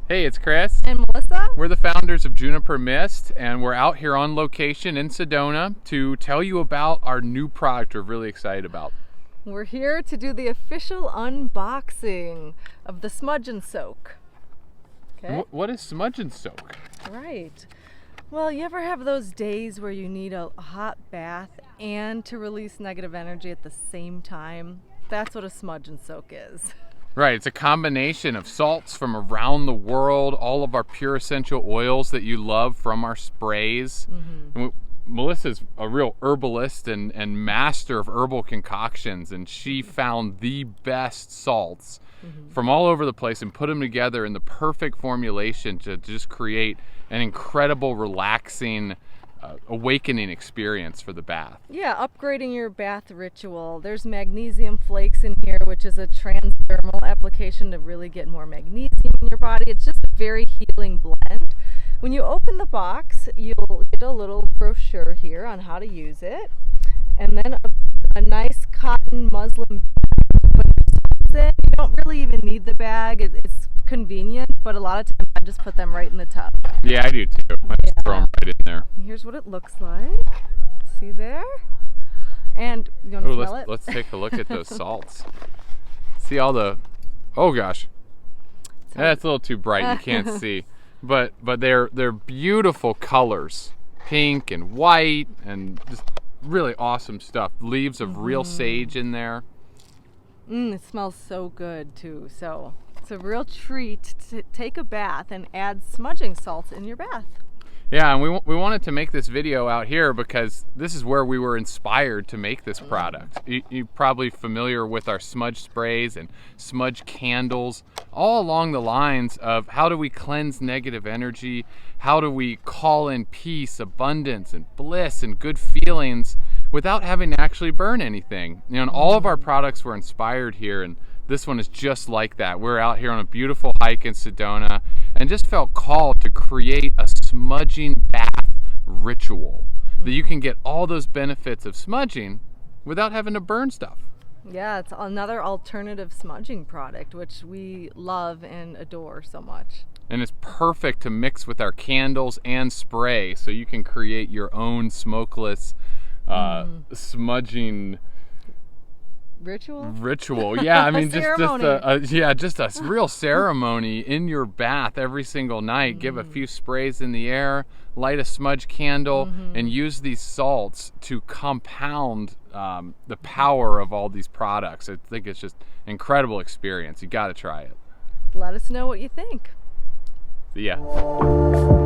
Hey, it's Chris. And Melissa. We're the founders of Juniper Mist, and we're out here on location in Sedona to tell you about our new product we're really excited about. We're here to do the official unboxing of the Smudge and Soak. Okay. What is Smudge and Soak? Right. Well, you ever have those days where you need a hot bath and to release negative energy at the same time? That's what a Smudge and Soak is. Right, it's a combination of salts from around the world, all of our pure essential oils that you love from our sprays. And Melissa's a real herbalist and master of herbal concoctions, and she found the best salts from all over the place and put them together in the perfect formulation to just create an incredible, relaxing, awakening experience for the bath. Yeah, upgrading your bath ritual. There's magnesium flakes in here, which is a transdermal application to really get more magnesium in your body. It's just a very healing blend. When you open the box, you'll get a little brochure here on how to use it, and then a nice cotton muslin bag to put your salts in. You don't really even need the bag. It's convenient, but a lot of times I just put them right in the tub. Yeah, I do too. I just throw them right in there. Here's what it looks like. See there? And you want to smell it? Let's take a look at those salts. See all the, oh gosh. That's a little too bright, you can't see. But they're beautiful colors. Pink and white and just really awesome stuff. Leaves of real sage in there. It smells so good too. So it's a real treat to take a bath and add smudging salts in your bath. Yeah, and we wanted to make this video out here because this is where we were inspired to make this product. You're probably familiar with our smudge sprays and smudge candles, all along the lines of how do we cleanse negative energy, how do we call in peace, abundance, and bliss and good feelings without having to actually burn anything. You know, and all of our products were inspired here, and this one is just like that. We're out here on a beautiful hike in Sedona and just felt called to create a smudging bath ritual that you can get all those benefits of smudging without having to burn stuff. Yeah, it's another alternative smudging product, which we love and adore so much. And it's perfect to mix with our candles and spray, so you can create your own smokeless smudging ritual. Yeah, I mean just a real ceremony in your bath every single night. Give a few sprays in the air, light a smudge candle, and use these salts to compound the power of all these products. I think it's just an incredible experience. You got to try it. Let us know what you think. See ya.